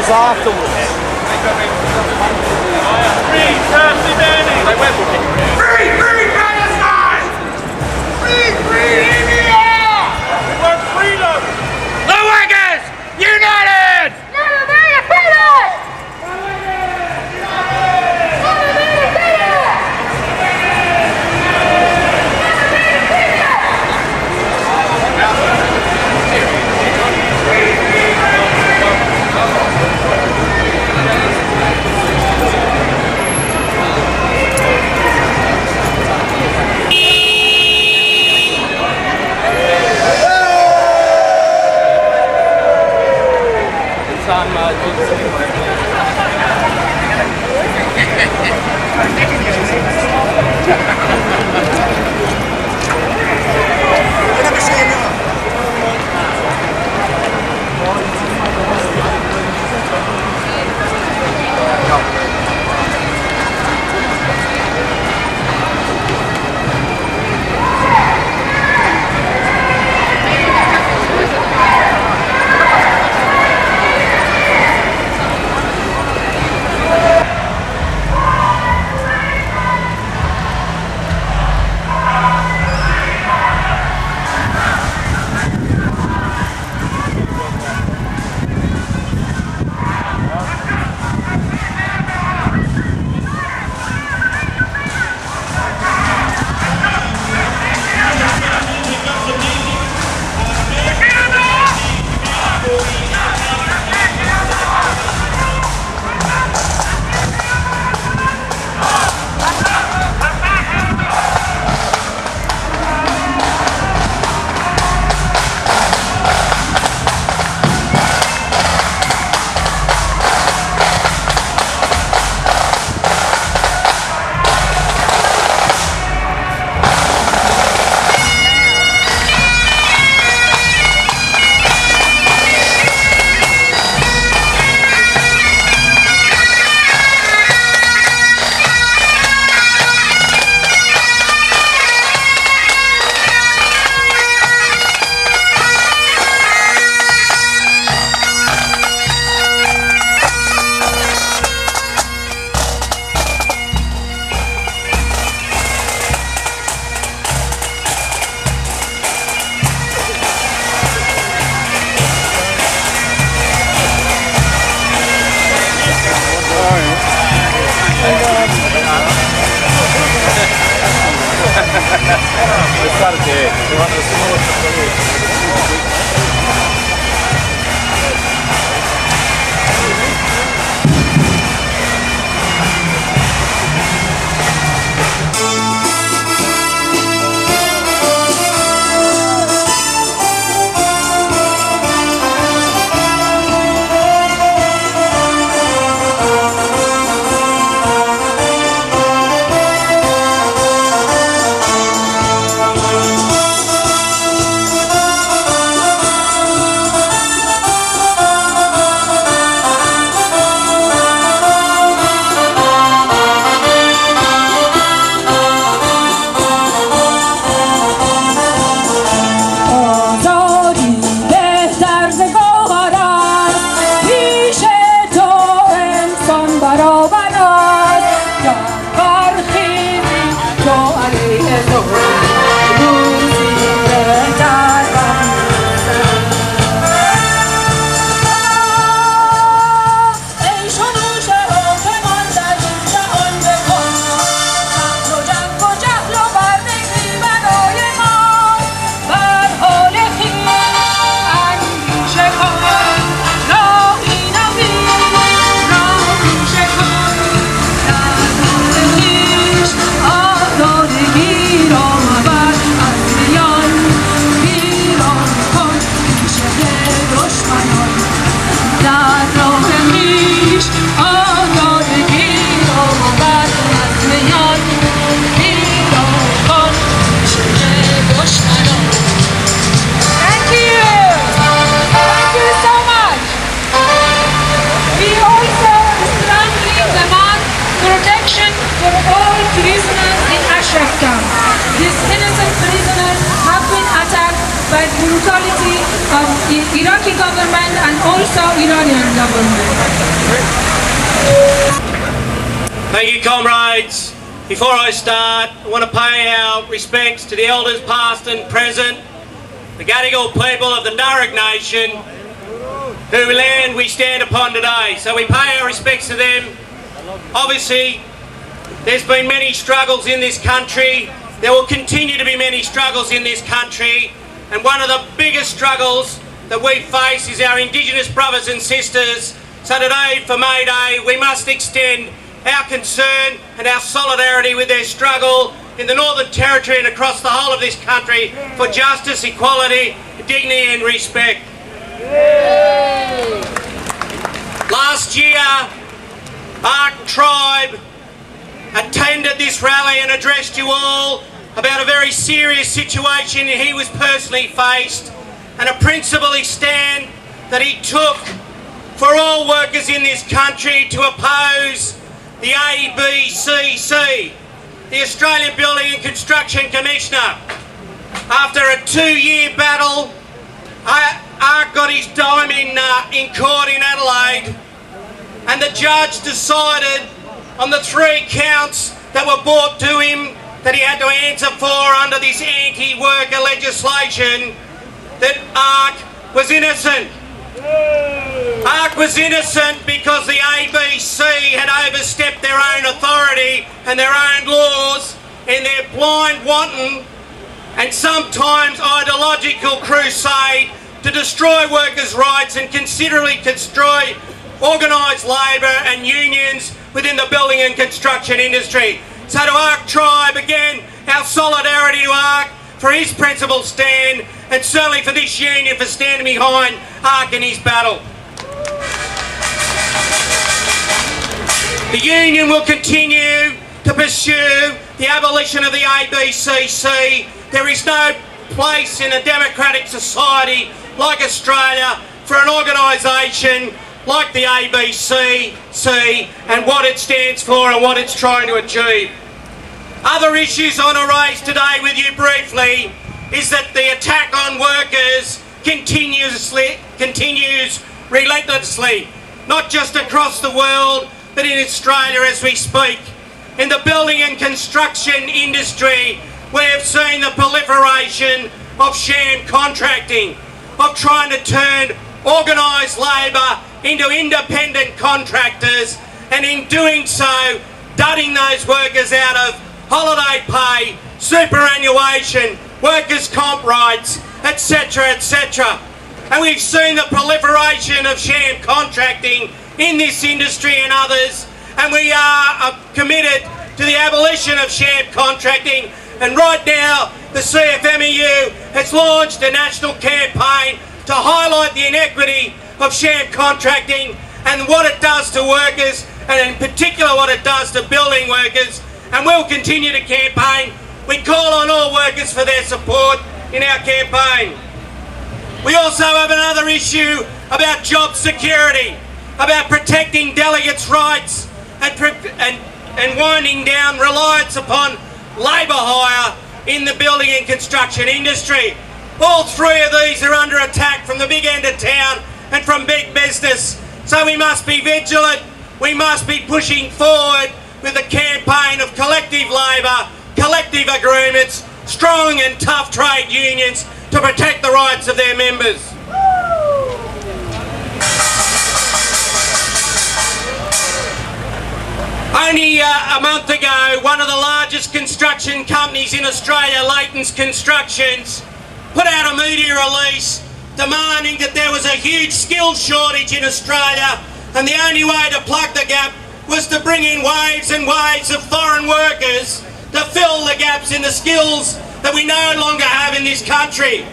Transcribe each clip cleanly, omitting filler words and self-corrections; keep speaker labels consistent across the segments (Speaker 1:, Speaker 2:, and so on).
Speaker 1: was afterwards.
Speaker 2: Free Palestine! Free India! We want freedom! The Waggers! United!
Speaker 3: Never be defeated!
Speaker 1: brutality of the Iraqi government and also Iranian government.
Speaker 4: Thank you, comrades. Before I start, I want to pay our respects to the elders past and present, the Gadigal people of the Darug Nation, whose land we stand upon today. So we pay our respects to them. Obviously, there's been many struggles in this country. There will continue to be many struggles in this country. And one of the biggest struggles that we face is our Indigenous brothers and sisters. So today, for May Day, we must extend our concern and our solidarity with their struggle in the Northern Territory and across the whole of this country for justice, equality, dignity and respect. Last year, ARC Tribe attended this rally and addressed you all about a very serious situation he was personally faced and a principled stand that he took for all workers in this country to oppose the ABCC, the Australian Building and Construction Commissioner. After a 2-year battle, ARC got his dime in court in Adelaide, and the judge decided on the 3 counts that were brought to him that he had to answer for under this anti-worker legislation that ARC was innocent. ARC was innocent because the ABC had overstepped their own authority and their own laws in their blind, wanton and sometimes ideological crusade to destroy workers' rights and considerably destroy organised labour and unions within the building and construction industry. So to ARC Tribe, again, our solidarity to ARC for his principled stand and certainly for this union for standing behind ARC in his battle. The union will continue to pursue the abolition of the ABCC. There is no place in a democratic society like Australia for an organisation like the ABCC and what it stands for and what it's trying to achieve. Other issues I want to raise today with you briefly is that the attack on workers continues relentlessly, not just across the world, but in Australia as we speak. In the building and construction industry, we have seen the proliferation of sham contracting, of trying to turn organised labour into independent contractors, and in doing so, dudding those workers out of holiday pay, superannuation, workers' comp rights, etc, etc. And we've seen the proliferation of sham contracting in this industry and others, and we are committed to the abolition of sham contracting. And right now, the CFMEU has launched a national campaign to highlight the inequity of sham contracting and what it does to workers, and in particular what it does to building workers. And we'll continue to campaign. We call on all workers for their support in our campaign. We also have another issue about job security, about protecting delegates' rights and winding down reliance upon labour hire in the building and construction industry. All 3 of these are under attack from the big end of town and from big business. So we must be vigilant. We must be pushing forward with a campaign of collective labour, collective agreements, strong and tough trade unions to protect the rights of their members. Only a month ago, one of the largest construction companies in Australia, Leighton's Constructions, put out a media release demanding that there was a huge skills shortage in Australia, and the only way to plug the gap was to bring in waves and waves of foreign workers to fill the gaps in the skills that we no longer have in this country.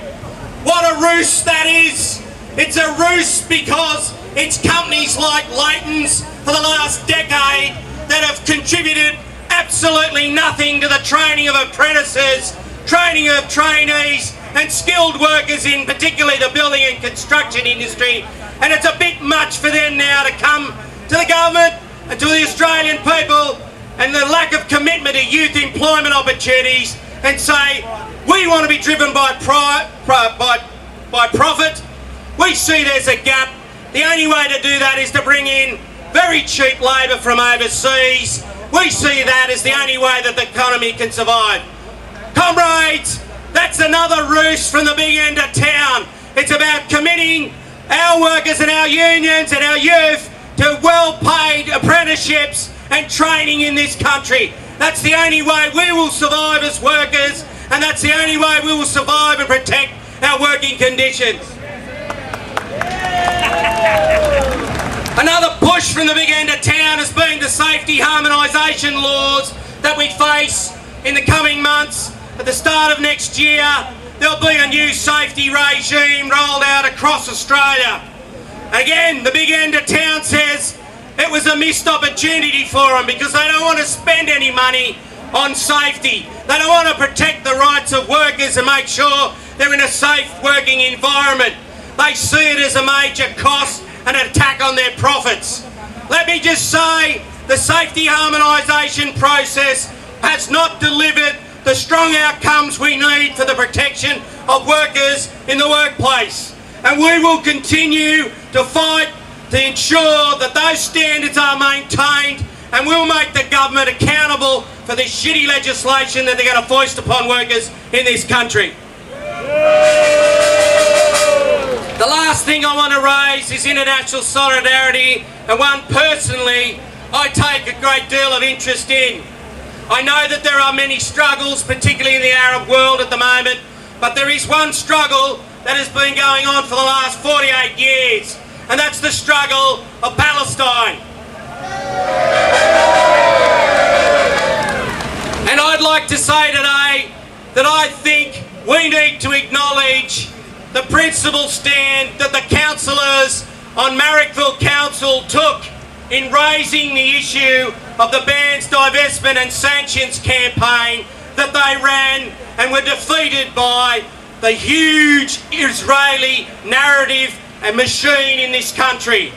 Speaker 4: What a ruse that is! It's a ruse because it's companies like Leighton's for the last decade that have contributed absolutely nothing to the training of apprentices, training of trainees and skilled workers in particularly the building and construction industry. And it's a bit much for them now to come to the government and to the Australian people and the lack of commitment to youth employment opportunities and say, we want to be driven by by profit. We see there's a gap. The only way to do that is to bring in very cheap labour from overseas. We see that as the only way that the economy can survive. Comrades, that's another ruse from the big end of town. It's about committing our workers and our unions and our youth to well-paid apprenticeships and training in this country. That's the only way we will survive as workers, and that's the only way we will survive and protect our working conditions. Another push from the big end of town has been the safety harmonisation laws that we face in the coming months. At the start of next year, there'll be a new safety regime rolled out across Australia. Again, the big end of town says it was a missed opportunity for them because they don't want to spend any money on safety. They don't want to protect the rights of workers and make sure they're in a safe working environment. They see it as a major cost and an attack on their profits. Let me just say, the safety harmonisation process has not delivered the strong outcomes we need for the protection of workers in the workplace. And we will continue to fight to ensure that those standards are maintained, and we'll make the government accountable for this shitty legislation that they're going to foist upon workers in this country. The last thing I want to raise is international solidarity, and one personally I take a great deal of interest in. I know that there are many struggles, particularly in the Arab world at the moment, but there is one struggle that has been going on for the last 48 years, and that's the struggle of Palestine. And I'd like to say today that I think we need to acknowledge the principal stand that the councillors on Marrickville Council took in raising the issue of the Bans, Divestment and Sanctions campaign that they ran and were defeated by the huge Israeli narrative and machine in this country.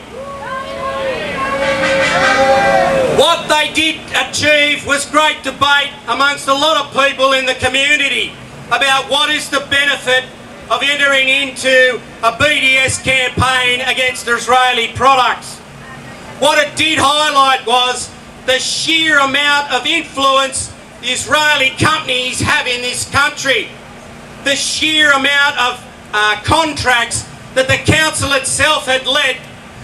Speaker 4: What they did achieve was great debate amongst a lot of people in the community about what is the benefit of entering into a BDS campaign against Israeli products. What it did highlight was the sheer amount of influence the Israeli companies have in this country, the sheer amount of contracts that the council itself had led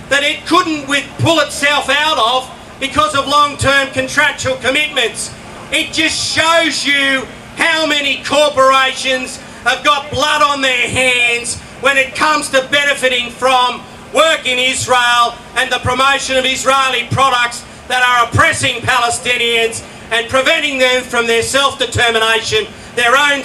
Speaker 4: that it couldn't pull itself out of because of long-term contractual commitments. It just shows you how many corporations have got blood on their hands when it comes to benefiting from work in Israel and the promotion of Israeli products that are oppressing Palestinians and preventing them from their self-determination, their own